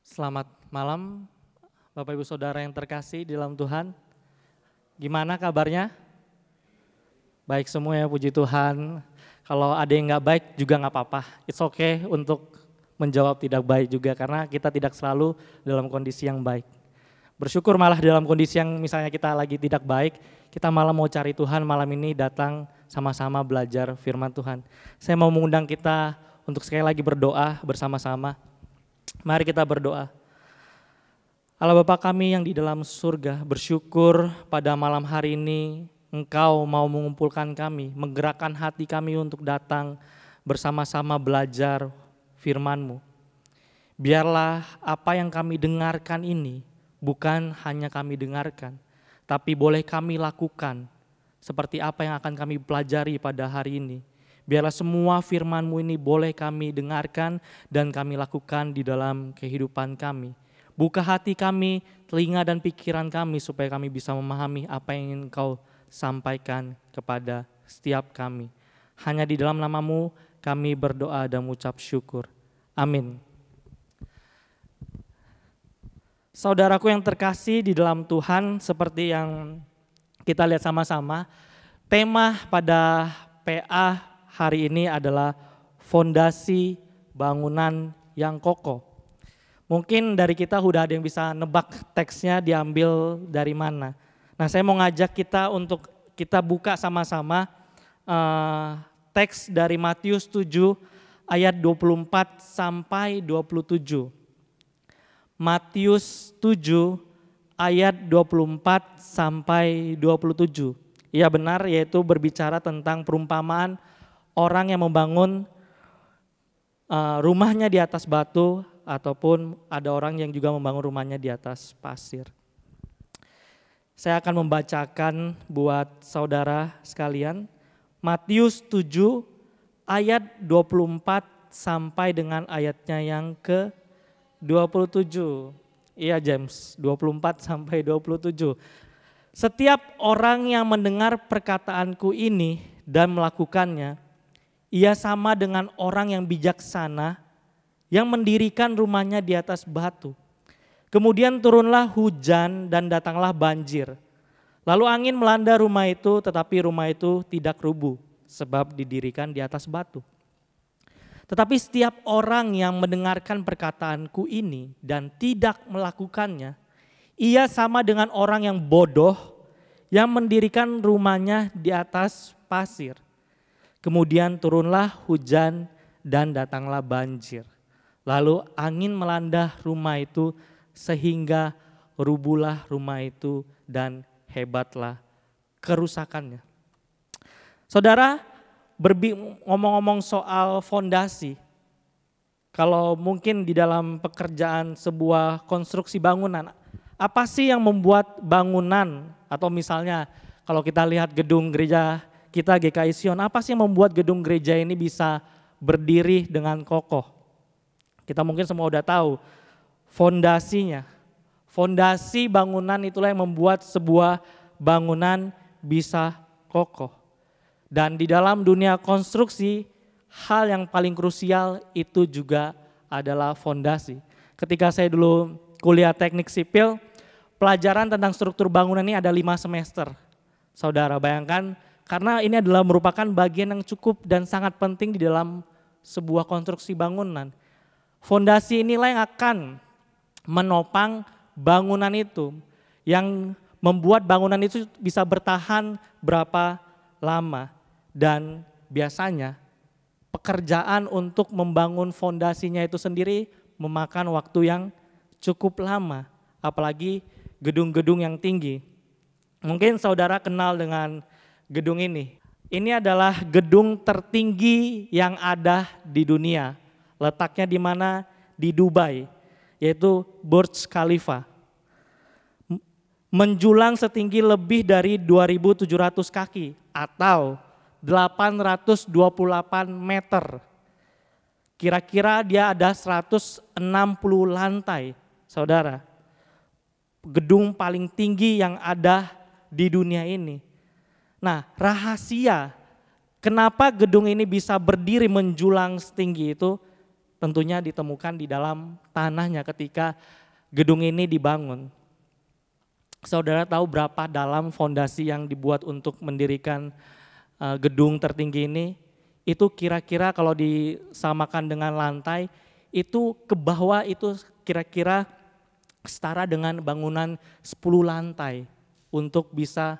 Selamat malam, Bapak Ibu Saudara yang terkasih di dalam Tuhan. Gimana kabarnya? Baik semua ya, puji Tuhan. Kalau ada yang nggak baik juga nggak apa-apa. It's okay untuk menjawab tidak baik juga karena kita tidak selalu dalam kondisi yang baik. Bersyukur malah dalam kondisi yang misalnya kita lagi tidak baik, kita malah mau cari Tuhan malam ini datang sama-sama belajar firman Tuhan. Saya mau mengundang kita untuk sekali lagi berdoa bersama-sama. Mari kita berdoa. Allah Bapa kami yang di dalam surga, bersyukur pada malam hari ini Engkau mau mengumpulkan kami, menggerakkan hati kami untuk datang bersama-sama belajar firman-Mu. Biarlah apa yang kami dengarkan ini bukan hanya kami dengarkan, tapi boleh kami lakukan seperti apa yang akan kami pelajari pada hari ini. Biarlah semua firman-Mu ini boleh kami dengarkan dan kami lakukan di dalam kehidupan kami. Buka hati kami, telinga dan pikiran kami supaya kami bisa memahami apa yang ingin Engkau sampaikan kepada setiap kami. Hanya di dalam nama-Mu kami berdoa dan mengucap syukur. Amin. Saudaraku yang terkasih di dalam Tuhan, seperti yang kita lihat sama-sama, tema pada PA hari ini adalah fondasi bangunan yang kokoh. Mungkin dari kita udah ada yang bisa nebak teksnya diambil dari mana. Nah, saya mau ngajak kita untuk kita buka sama-sama teks dari Matius 7 ayat 24 sampai 27. Matius 7 ayat 24 sampai 27. Iya benar, yaitu berbicara tentang perumpamaan orang yang membangun rumahnya di atas batu ataupun ada orang yang juga membangun rumahnya di atas pasir. Saya akan membacakan buat saudara sekalian Matius 7 ayat 24 sampai dengan ayatnya yang ke-27. Iya James, 24 sampai 27. Setiap orang yang mendengar perkataanku ini dan melakukannya, ia sama dengan orang yang bijaksana yang mendirikan rumahnya di atas batu. Kemudian turunlah hujan dan datanglah banjir. Lalu angin melanda rumah itu, tetapi rumah itu tidak rubuh sebab didirikan di atas batu. Tetapi setiap orang yang mendengarkan perkataanku ini dan tidak melakukannya, ia sama dengan orang yang bodoh yang mendirikan rumahnya di atas pasir. Kemudian turunlah hujan dan datanglah banjir. Lalu angin melanda rumah itu sehingga rubuhlah rumah itu dan hebatlah kerusakannya. Saudara, ngomong-ngomong soal fondasi, kalau mungkin di dalam pekerjaan sebuah konstruksi bangunan, apa sih yang membuat bangunan atau misalnya kalau kita lihat gedung gereja kita GKI Sion, apa sih yang membuat gedung gereja ini bisa berdiri dengan kokoh? Kita mungkin semua udah tahu fondasinya. Fondasi bangunan itulah yang membuat sebuah bangunan bisa kokoh. Dan di dalam dunia konstruksi, hal yang paling krusial itu juga adalah fondasi. Ketika saya dulu kuliah teknik sipil, pelajaran tentang struktur bangunan ini ada 5 semester. Saudara bayangkan, karena ini adalah merupakan bagian yang cukup dan sangat penting di dalam sebuah konstruksi bangunan. Fondasi inilah yang akan menopang bangunan itu, yang membuat bangunan itu bisa bertahan berapa lama. Dan biasanya pekerjaan untuk membangun fondasinya itu sendiri memakan waktu yang cukup lama, apalagi gedung-gedung yang tinggi. Mungkin saudara kenal dengan gedung ini. Ini adalah gedung tertinggi yang ada di dunia. Letaknya di mana? Di Dubai, yaitu Burj Khalifa. Menjulang setinggi lebih dari 2.700 kaki atau 828 meter. Kira-kira dia ada 160 lantai, saudara. Gedung paling tinggi yang ada di dunia ini. Nah, rahasia kenapa gedung ini bisa berdiri menjulang setinggi itu, tentunya ditemukan di dalam tanahnya ketika gedung ini dibangun. Saudara tahu berapa dalam fondasi yang dibuat untuk mendirikan gedung tertinggi ini? Itu kira-kira kalau disamakan dengan lantai, itu ke bawah itu kira-kira setara dengan bangunan 10 lantai untuk bisa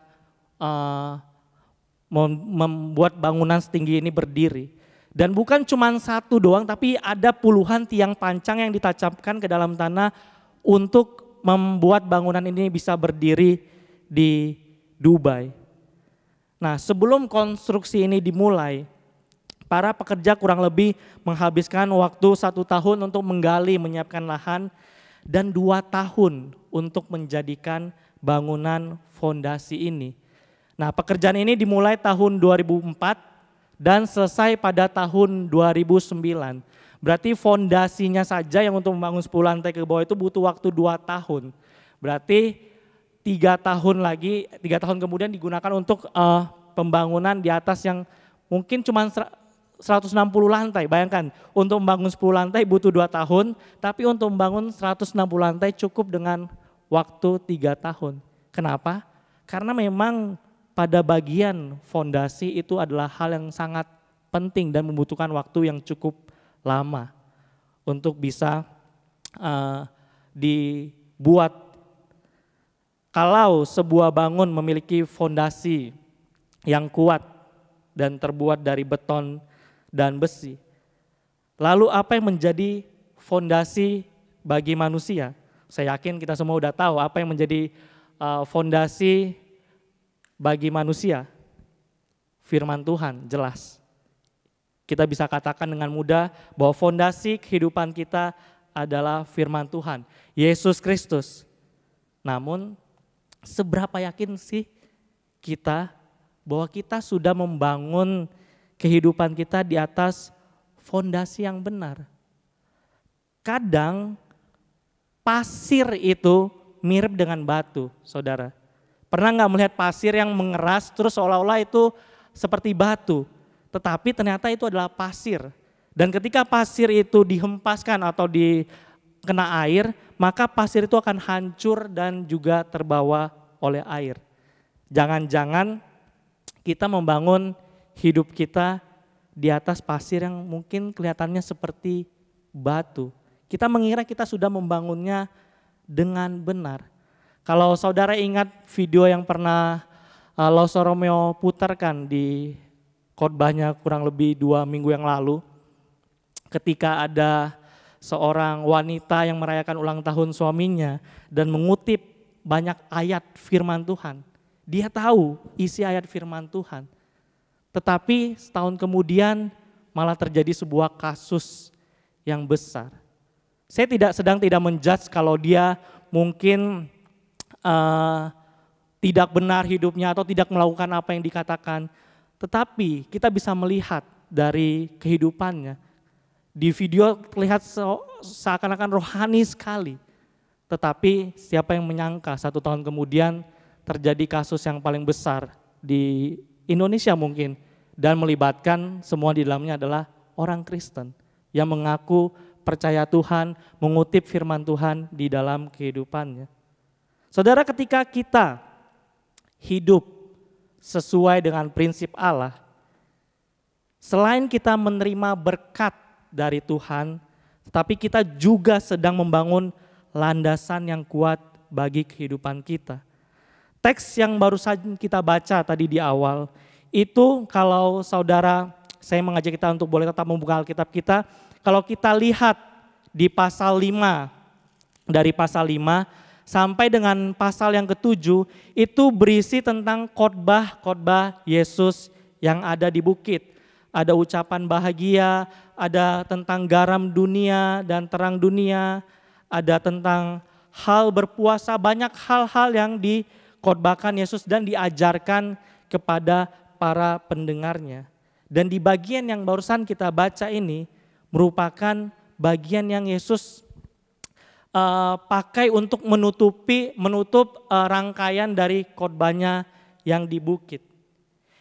membuat bangunan setinggi ini berdiri. Dan bukan cuma satu doang, tapi ada puluhan tiang pancang yang ditancapkan ke dalam tanah untuk membuat bangunan ini bisa berdiri di Dubai. Nah, sebelum konstruksi ini dimulai, para pekerja kurang lebih menghabiskan waktu 1 tahun untuk menggali, menyiapkan lahan, dan 2 tahun untuk menjadikan bangunan fondasi ini. Nah, pekerjaan ini dimulai tahun 2004 dan selesai pada tahun 2009. Berarti fondasinya saja yang untuk membangun 10 lantai ke bawah itu butuh waktu 2 tahun. Berarti 3 tahun lagi, 3 tahun kemudian digunakan untuk pembangunan di atas yang mungkin cuma 160 lantai. Bayangkan, untuk membangun 10 lantai butuh 2 tahun, tapi untuk membangun 160 lantai cukup dengan waktu 3 tahun. Kenapa? Karena memang pada bagian fondasi itu adalah hal yang sangat penting dan membutuhkan waktu yang cukup lama untuk bisa dibuat. Kalau sebuah bangun memiliki fondasi yang kuat dan terbuat dari beton dan besi, lalu apa yang menjadi fondasi bagi manusia? Saya yakin kita semua udah tahu apa yang menjadi fondasi bagi manusia. Firman Tuhan, jelas. Kita bisa katakan dengan mudah bahwa fondasi kehidupan kita adalah firman Tuhan, Yesus Kristus. Namun, seberapa yakin sih kita bahwa kita sudah membangun kehidupan kita di atas fondasi yang benar? Kadang pasir itu mirip dengan batu, saudara. Pernah nggak melihat pasir yang mengeras terus seolah-olah itu seperti batu, tetapi ternyata itu adalah pasir. Dan ketika pasir itu dihempaskan atau dikena air, maka pasir itu akan hancur dan juga terbawa oleh air. Jangan-jangan kita membangun hidup kita di atas pasir yang mungkin kelihatannya seperti batu. Kita mengira kita sudah membangunnya dengan benar. Kalau saudara ingat video yang pernah Loso Romeo putarkan di khotbahnya kurang lebih 2 minggu yang lalu, ketika ada seorang wanita yang merayakan ulang tahun suaminya dan mengutip banyak ayat firman Tuhan. Dia tahu isi ayat firman Tuhan. Tetapi setahun kemudian malah terjadi sebuah kasus yang besar. Saya sedang tidak menjudge kalau dia mungkin tidak benar hidupnya atau tidak melakukan apa yang dikatakan. Tetapi kita bisa melihat dari kehidupannya. Di video terlihat seakan-akan rohani sekali. Tetapi siapa yang menyangka 1 tahun kemudian terjadi kasus yang paling besar di Indonesia mungkin. Dan melibatkan semua di dalamnya adalah orang Kristen yang mengaku percaya Tuhan, mengutip firman Tuhan di dalam kehidupannya. Saudara, ketika kita hidup sesuai dengan prinsip Allah, selain kita menerima berkat dari Tuhan, tetapi kita juga sedang membangun landasan yang kuat bagi kehidupan kita. Teks yang baru saja kita baca tadi di awal, itu kalau saudara, saya mengajak kita untuk boleh tetap membuka Alkitab kita, kalau kita lihat di pasal 5, dari pasal 5, sampai dengan pasal yang ke-7 itu berisi tentang khotbah Yesus yang ada di bukit. Ada ucapan bahagia, ada tentang garam dunia dan terang dunia, ada tentang hal berpuasa, banyak hal-hal yang dikhotbahkan Yesus dan diajarkan kepada para pendengarnya. Dan di bagian yang barusan kita baca ini merupakan bagian yang Yesus pakai untuk menutup rangkaian dari khotbahnya yang di bukit.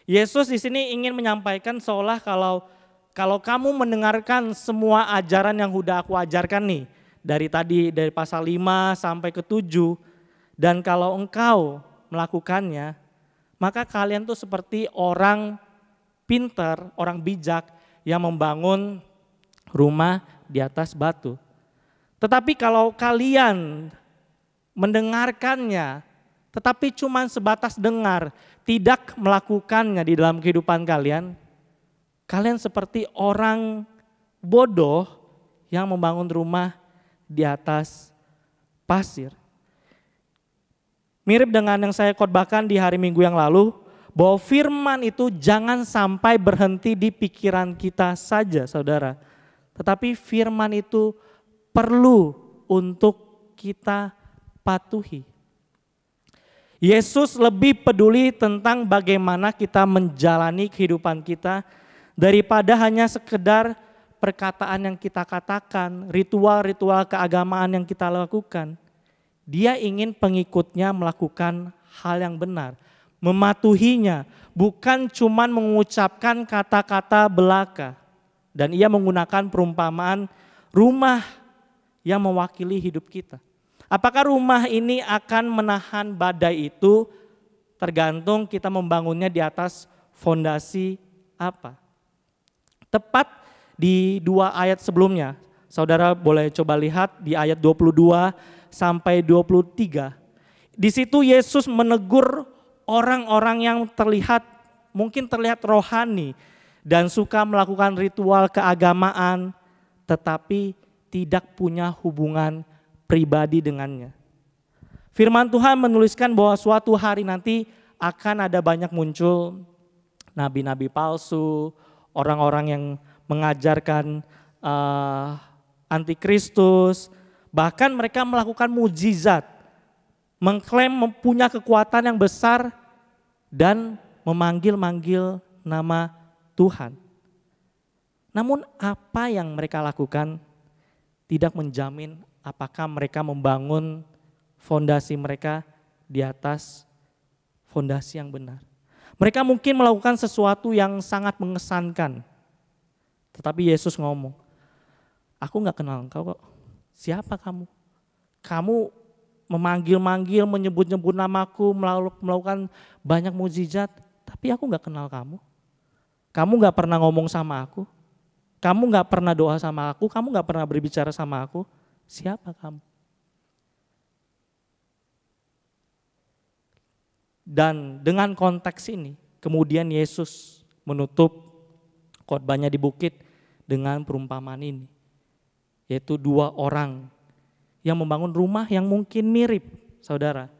Yesus di sini ingin menyampaikan seolah kalau kalau kamu mendengarkan semua ajaran yang udah aku ajarkan nih, dari pasal 5 sampai ke 7, dan kalau engkau melakukannya, maka kalian tuh seperti orang pintar, orang bijak yang membangun rumah di atas batu. Tetapi kalau kalian mendengarkannya, tetapi cuma sebatas dengar, tidak melakukannya di dalam kehidupan kalian, kalian seperti orang bodoh yang membangun rumah di atas pasir. Mirip dengan yang saya khotbahkan di hari Minggu yang lalu, bahwa firman itu jangan sampai berhenti di pikiran kita saja, saudara. Tetapi firman itu perlu untuk kita patuhi. Yesus lebih peduli tentang bagaimana kita menjalani kehidupan kita daripada hanya sekedar perkataan yang kita katakan, ritual-ritual keagamaan yang kita lakukan. Dia ingin pengikutnya melakukan hal yang benar, mematuhinya, bukan cuman mengucapkan kata-kata belaka. Dan ia menggunakan perumpamaan rumah yang mewakili hidup kita. Apakah rumah ini akan menahan badai itu? Tergantung kita membangunnya di atas fondasi apa. Tepat di 2 ayat sebelumnya, saudara boleh coba lihat di ayat 22 sampai 23. Di situ Yesus menegur orang-orang yang mungkin terlihat rohani dan suka melakukan ritual keagamaan, tetapi tidak punya hubungan pribadi dengannya. Firman Tuhan menuliskan bahwa suatu hari nanti akan ada banyak muncul nabi-nabi palsu, orang-orang yang mengajarkan antikristus, bahkan mereka melakukan mujizat, mengklaim mempunyai kekuatan yang besar dan memanggil-manggil nama Tuhan. Namun apa yang mereka lakukan tidak menjamin apakah mereka membangun fondasi mereka di atas fondasi yang benar. Mereka mungkin melakukan sesuatu yang sangat mengesankan. Tetapi Yesus ngomong, aku gak kenal engkau kok. Siapa kamu? Kamu memanggil-manggil, menyebut-nyebut namaku, melakukan banyak mukjizat, tapi aku gak kenal kamu. Kamu gak pernah ngomong sama aku. Kamu gak pernah doa sama aku. Kamu gak pernah berbicara sama aku. Siapa kamu? Dan dengan konteks ini, kemudian Yesus menutup khotbahnya di bukit dengan perumpamaan ini. Yaitu 2 orang yang membangun rumah yang mungkin mirip, saudara.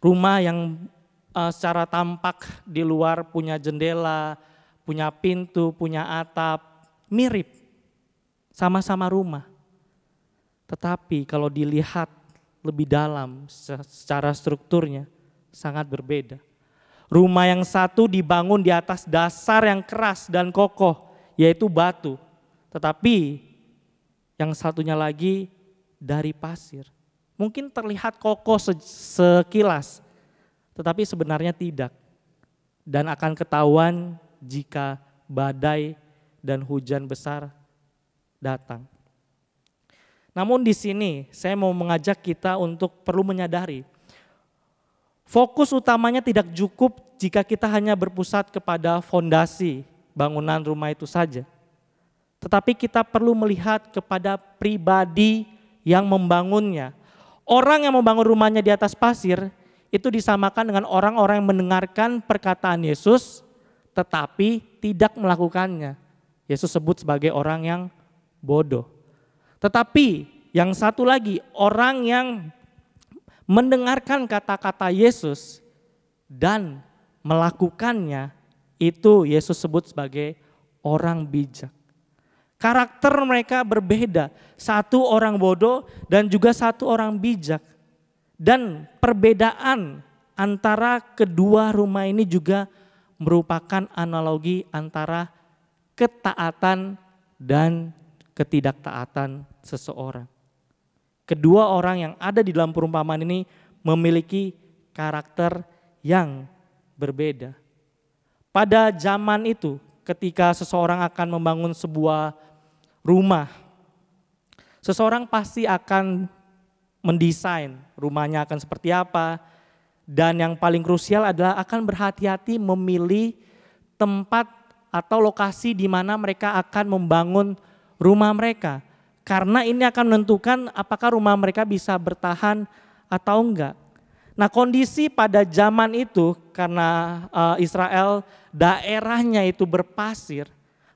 Rumah yang secara tampak di luar punya jendela, punya pintu, punya atap, mirip. Sama-sama rumah. Tetapi kalau dilihat lebih dalam secara strukturnya sangat berbeda. Rumah yang satu dibangun di atas dasar yang keras dan kokoh, yaitu batu. Tetapi yang satunya lagi dari pasir. Mungkin terlihat kokoh sekilas, tetapi sebenarnya tidak. Dan akan ketahuan jika badai dan hujan besar datang. Namun di sini saya mau mengajak kita untuk perlu menyadari fokus utamanya tidak cukup jika kita hanya berpusat kepada fondasi bangunan rumah itu saja. Tetapi kita perlu melihat kepada pribadi yang membangunnya. Orang yang membangun rumahnya di atas pasir itu disamakan dengan orang-orang yang mendengarkan perkataan Yesus tetapi tidak melakukannya. Yesus sebut sebagai orang yang bodoh. Tetapi yang satu lagi, orang yang mendengarkan kata-kata Yesus dan melakukannya, itu Yesus sebut sebagai orang bijak. Karakter mereka berbeda, satu orang bodoh dan juga satu orang bijak. Dan perbedaan antara kedua rumah ini juga merupakan analogi antara ketaatan dan ketidaktaatan seseorang. Kedua orang yang ada di dalam perumpamaan ini memiliki karakter yang berbeda. Pada zaman itu, ketika seseorang akan membangun sebuah rumah, seseorang pasti akan mendesain rumahnya akan seperti apa, dan yang paling krusial adalah akan berhati-hati memilih tempat atau lokasi di mana mereka akan membangun rumah mereka. Karena ini akan menentukan apakah rumah mereka bisa bertahan atau enggak. Nah, kondisi pada zaman itu karena Israel daerahnya itu berpasir,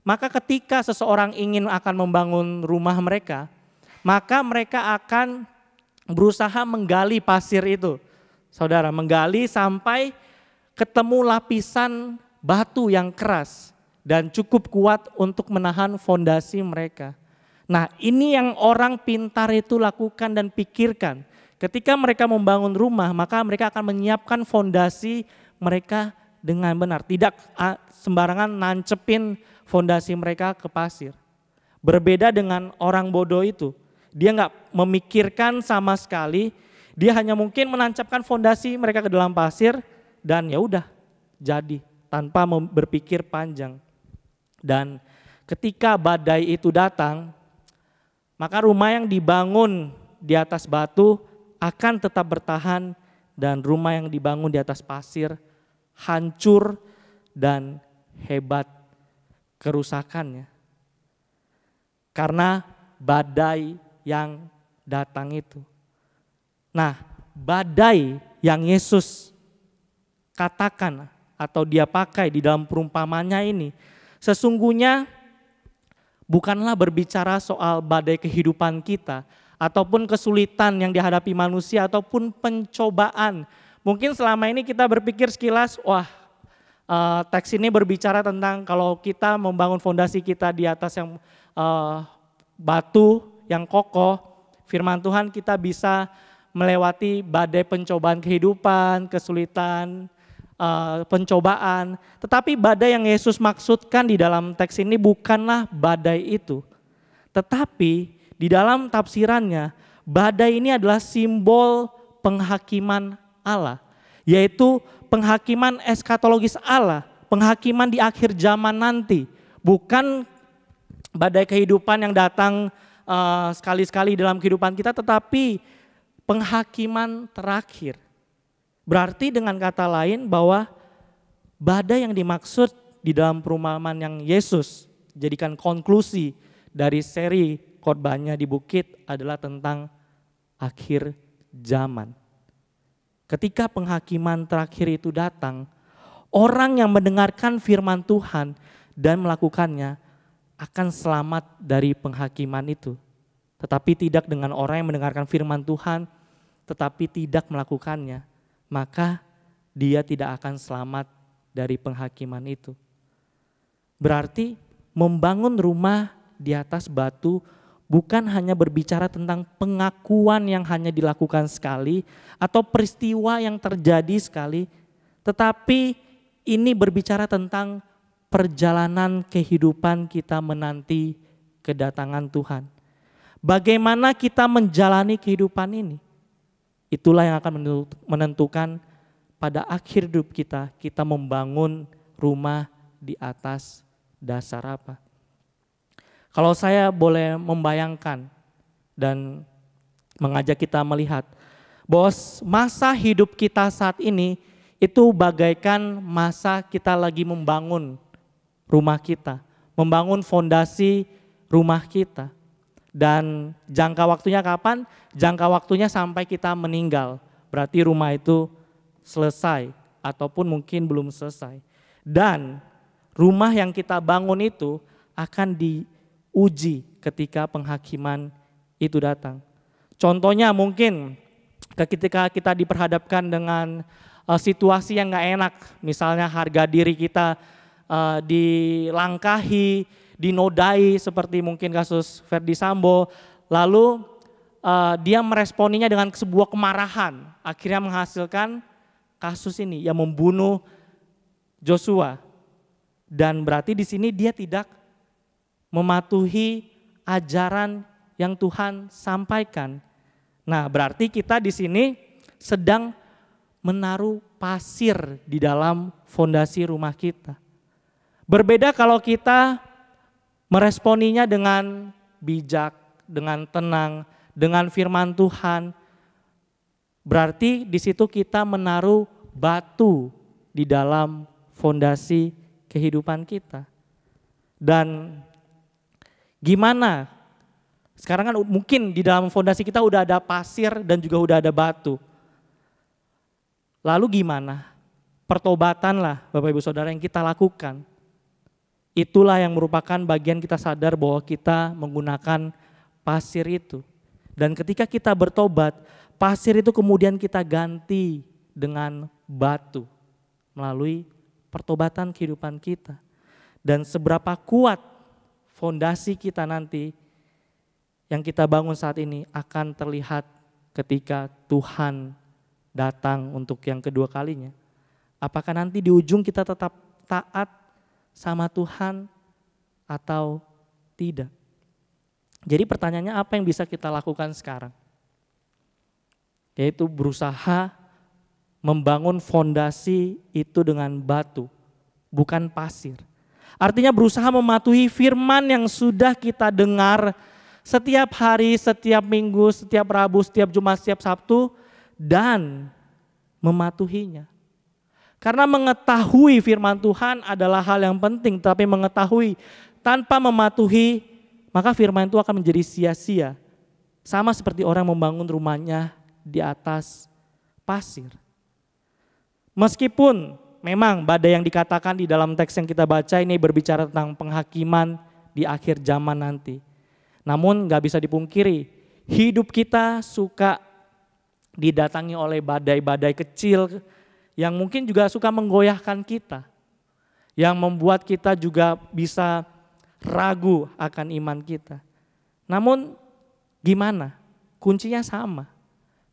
maka ketika seseorang ingin akan membangun rumah mereka, maka mereka akan berusaha menggali pasir itu. Saudara, menggali sampai ketemu lapisan batu yang keras dan cukup kuat untuk menahan fondasi mereka. Nah, ini yang orang pintar itu lakukan dan pikirkan. Ketika mereka membangun rumah, maka mereka akan menyiapkan fondasi mereka dengan benar. Tidak sembarangan nancepin fondasi mereka ke pasir. Berbeda dengan orang bodoh itu. Dia nggak memikirkan sama sekali, dia hanya mungkin menancapkan fondasi mereka ke dalam pasir dan ya udah jadi tanpa berpikir panjang. Dan ketika badai itu datang, maka rumah yang dibangun di atas batu akan tetap bertahan dan rumah yang dibangun di atas pasir hancur dan hebat kerusakannya. Karena badai yang datang itu. Nah, badai yang Yesus katakan atau dia pakai di dalam perumpamannya ini sesungguhnya bukanlah berbicara soal badai kehidupan kita ataupun kesulitan yang dihadapi manusia ataupun pencobaan. Mungkin selama ini kita berpikir sekilas, wah teks ini berbicara tentang kalau kita membangun fondasi kita di atas yang batu yang kokoh, firman Tuhan kita bisa melewati badai pencobaan kehidupan, kesulitan, pencobaan. Tetapi badai yang Yesus maksudkan di dalam teks ini bukanlah badai itu. Tetapi di dalam tafsirannya, badai ini adalah simbol penghakiman Allah, yaitu penghakiman eskatologis Allah, penghakiman di akhir zaman nanti. Bukan badai kehidupan yang datang sekali-sekali dalam kehidupan kita, tetapi penghakiman terakhir. Berarti dengan kata lain bahwa badai yang dimaksud di dalam perumpamaan yang Yesus jadikan konklusi dari seri khotbahnya di bukit adalah tentang akhir zaman. Ketika penghakiman terakhir itu datang, orang yang mendengarkan firman Tuhan dan melakukannya akan selamat dari penghakiman itu. Tetapi tidak dengan orang yang mendengarkan firman Tuhan tetapi tidak melakukannya, maka dia tidak akan selamat dari penghakiman itu. Berarti membangun rumah di atas batu bukan hanya berbicara tentang pengakuan yang hanya dilakukan sekali atau peristiwa yang terjadi sekali, tetapi ini berbicara tentang perjalanan kehidupan kita menanti kedatangan Tuhan. Bagaimana kita menjalani kehidupan ini? Itulah yang akan menentukan pada akhir hidup kita, kita membangun rumah di atas dasar apa. Kalau saya boleh membayangkan dan mengajak kita melihat bahwa masa hidup kita saat ini itu bagaikan masa kita lagi membangun rumah kita, membangun fondasi rumah kita. Dan jangka waktunya kapan? Jangka waktunya sampai kita meninggal. Berarti rumah itu selesai ataupun mungkin belum selesai. Dan rumah yang kita bangun itu akan diuji ketika penghakiman itu datang. Contohnya mungkin ketika kita diperhadapkan dengan situasi yang gak enak. Misalnya harga diri kita dilangkahi, dinodai seperti mungkin kasus Ferdy Sambo, lalu dia meresponinya dengan sebuah kemarahan, akhirnya menghasilkan kasus ini yang membunuh Joshua. Dan berarti di sini dia tidak mematuhi ajaran yang Tuhan sampaikan. Nah, berarti kita di sini sedang menaruh pasir di dalam fondasi rumah kita. Berbeda kalau kita meresponinya dengan bijak, dengan tenang, dengan firman Tuhan. Berarti di situ kita menaruh batu di dalam fondasi kehidupan kita. Dan gimana? Sekarang kan mungkin di dalam fondasi kita udah ada pasir dan juga udah ada batu. Lalu gimana? Pertobatanlah Bapak Ibu Saudara yang kita lakukan. Itulah yang merupakan bagian kita sadar bahwa kita menggunakan pasir itu. Dan ketika kita bertobat, pasir itu kemudian kita ganti dengan batu melalui pertobatan kehidupan kita. Dan seberapa kuat fondasi kita nanti yang kita bangun saat ini akan terlihat ketika Tuhan datang untuk yang kedua kalinya. Apakah nanti di ujung kita tetap taat sama Tuhan atau tidak? Jadi pertanyaannya apa yang bisa kita lakukan sekarang? Yaitu berusaha membangun fondasi itu dengan batu, bukan pasir. Artinya berusaha mematuhi firman yang sudah kita dengar setiap hari, setiap minggu, setiap Rabu, setiap Jumat, setiap Sabtu, dan mematuhinya. Karena mengetahui firman Tuhan adalah hal yang penting, tapi mengetahui tanpa mematuhi, maka firman itu akan menjadi sia-sia. Sama seperti orang membangun rumahnya di atas pasir. Meskipun memang badai yang dikatakan di dalam teks yang kita baca ini berbicara tentang penghakiman di akhir zaman nanti. Namun gak bisa dipungkiri, hidup kita suka didatangi oleh badai-badai kecil yang mungkin juga suka menggoyahkan kita. Yang membuat kita juga bisa ragu akan iman kita. Namun gimana? Kuncinya sama.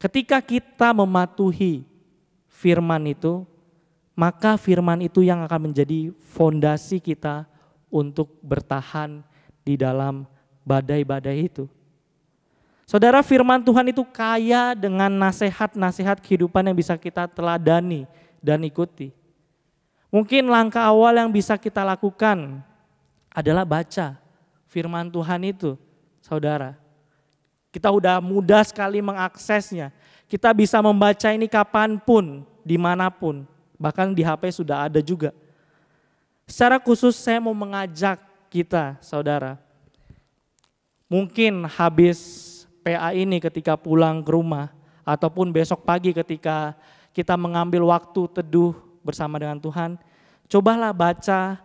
Ketika kita mematuhi firman itu, maka firman itu yang akan menjadi fondasi kita untuk bertahan di dalam badai-badai itu. Saudara, firman Tuhan itu kaya dengan nasihat-nasihat kehidupan yang bisa kita teladani dan ikuti. Mungkin langkah awal yang bisa kita lakukan adalah baca firman Tuhan itu, saudara. Kita udah mudah sekali mengaksesnya. Kita bisa membaca ini kapanpun, dimanapun. Bahkan di HP sudah ada juga. Secara khusus saya mau mengajak kita, saudara. Mungkin habis PA ini ketika pulang ke rumah, ataupun besok pagi ketika kita mengambil waktu teduh bersama dengan Tuhan, cobalah baca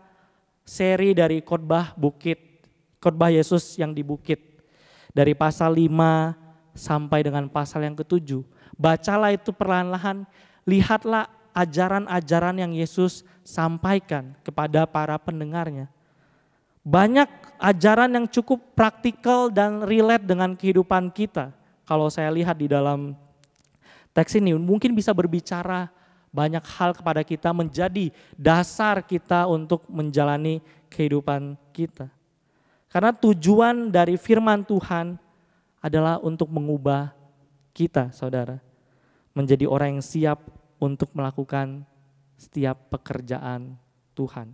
seri dari khotbah bukit, khotbah Yesus yang di bukit. Dari pasal 5 sampai dengan pasal yang ke-7. Bacalah itu perlahan-lahan, lihatlah ajaran-ajaran yang Yesus sampaikan kepada para pendengarnya. Banyak ajaran yang cukup praktikal dan relate dengan kehidupan kita. Kalau saya lihat di dalam teks ini mungkin bisa berbicara banyak hal kepada kita, menjadi dasar kita untuk menjalani kehidupan kita. Karena tujuan dari firman Tuhan adalah untuk mengubah kita, saudara. Menjadi orang yang siap untuk melakukan setiap pekerjaan Tuhan.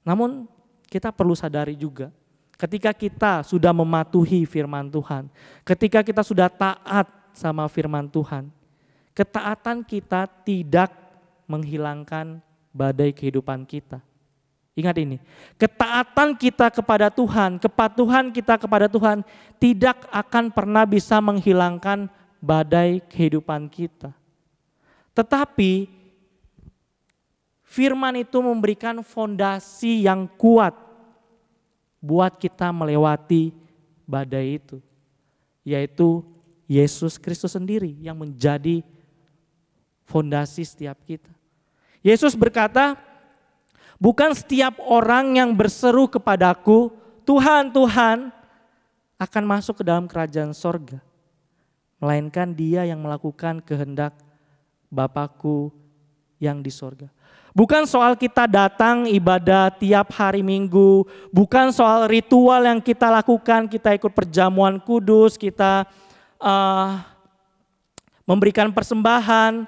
Namun kita perlu sadari juga, ketika kita sudah mematuhi firman Tuhan, ketika kita sudah taat sama firman Tuhan, ketaatan kita tidak menghilangkan badai kehidupan kita. Ingat ini, ketaatan kita kepada Tuhan, kepatuhan kita kepada Tuhan tidak akan pernah bisa menghilangkan badai kehidupan kita. Tetapi firman itu memberikan fondasi yang kuat buat kita melewati badai itu, yaitu Yesus Kristus sendiri yang menjadi fondasi setiap kita. Yesus berkata, bukan setiap orang yang berseru kepadaku, Tuhan, Tuhan, akan masuk ke dalam kerajaan sorga, melainkan dia yang melakukan kehendak Bapakku yang di sorga. Bukan soal kita datang ibadah tiap hari Minggu, bukan soal ritual yang kita lakukan, kita ikut perjamuan kudus, kita memberikan persembahan,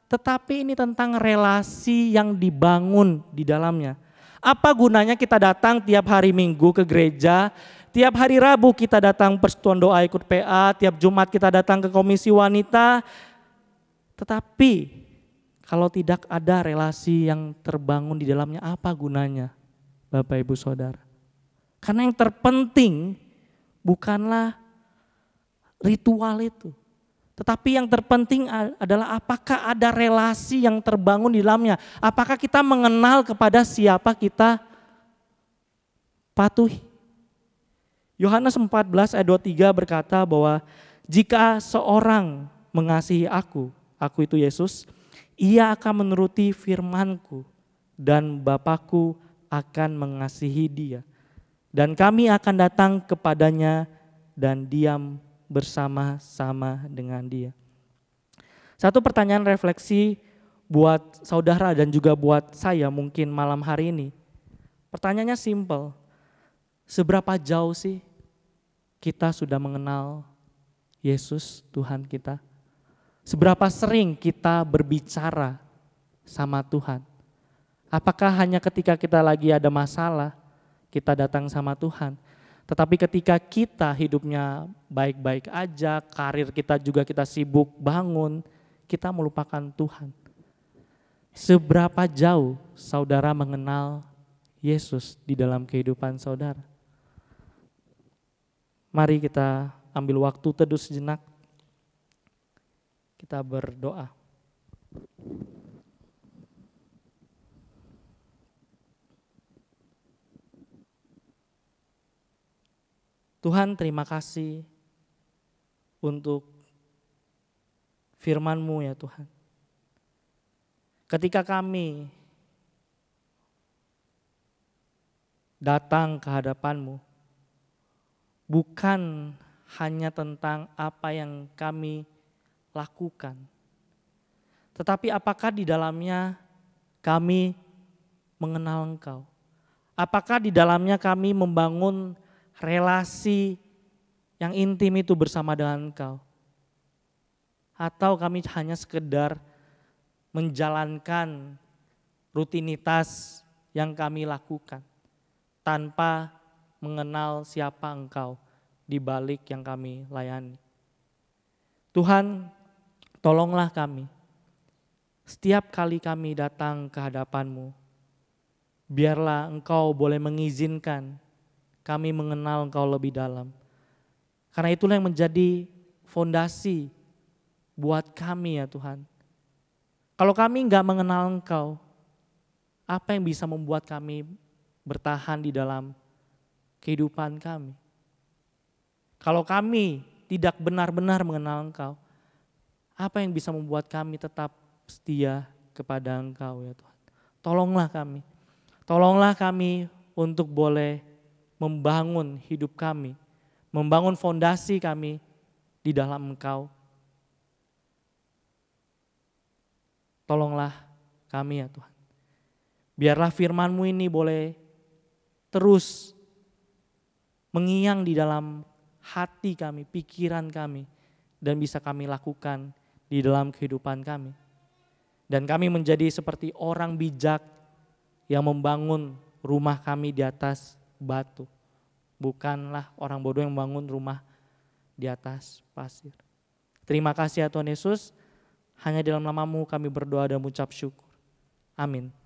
tetapi ini tentang relasi yang dibangun di dalamnya. Apa gunanya kita datang tiap hari Minggu ke gereja, tiap hari Rabu kita datang persekutuan doa ikut PA, tiap Jumat kita datang ke komisi wanita. Tetapi kalau tidak ada relasi yang terbangun di dalamnya, apa gunanya Bapak Ibu Saudara? Karena yang terpenting bukanlah ritual itu. Tetapi yang terpenting adalah apakah ada relasi yang terbangun di dalamnya. Apakah kita mengenal kepada siapa kita patuhi. Yohanes 14 ayat 23 berkata bahwa jika seorang mengasihi aku itu Yesus, ia akan menuruti firman-Ku dan Bapa-Ku akan mengasihi dia. Dan kami akan datang kepadanya dan diam bersama-sama dengan dia. Satu pertanyaan refleksi buat saudara dan juga buat saya mungkin malam hari ini. Pertanyaannya simpel. Seberapa jauh sih kita sudah mengenal Yesus Tuhan kita? Seberapa sering kita berbicara sama Tuhan? Apakah hanya ketika kita lagi ada masalah kita datang sama Tuhan? Tetapi ketika kita hidupnya baik-baik aja, karir kita juga kita sibuk bangun, kita melupakan Tuhan. Seberapa jauh saudara mengenal Yesus di dalam kehidupan saudara? Mari kita ambil waktu teduh sejenak. Kita berdoa. Tuhan, terima kasih untuk firman-Mu ya Tuhan. Ketika kami datang ke hadapan-Mu, bukan hanya tentang apa yang kami lakukan, tetapi apakah di dalamnya kami mengenal Engkau? Apakah di dalamnya kami membangun relasi yang intim itu bersama dengan Engkau? Atau kami hanya sekedar menjalankan rutinitas yang kami lakukan tanpa mengenal siapa Engkau di balik yang kami layani? Tuhan, tolonglah kami. Setiap kali kami datang ke hadapan-Mu, biarlah Engkau boleh mengizinkan kami mengenal Engkau lebih dalam. Karena itulah yang menjadi fondasi buat kami ya Tuhan. Kalau kami enggak mengenal Engkau, apa yang bisa membuat kami bertahan di dalam kehidupan kami? Kalau kami tidak benar-benar mengenal Engkau, apa yang bisa membuat kami tetap setia kepada Engkau ya Tuhan? Tolonglah kami. Tolonglah kami untuk boleh membangun hidup kami, membangun fondasi kami di dalam Engkau. Tolonglah kami ya Tuhan. Biarlah firman-Mu ini boleh terus mengiang di dalam hati kami, pikiran kami, dan bisa kami lakukan di dalam kehidupan kami. Dan kami menjadi seperti orang bijak yang membangun rumah kami di atas batu. Bukanlah orang bodoh yang membangun rumah di atas pasir. Terima kasih ya Tuhan Yesus. Hanya dalam nama-Mu kami berdoa dan mengucap syukur. Amin.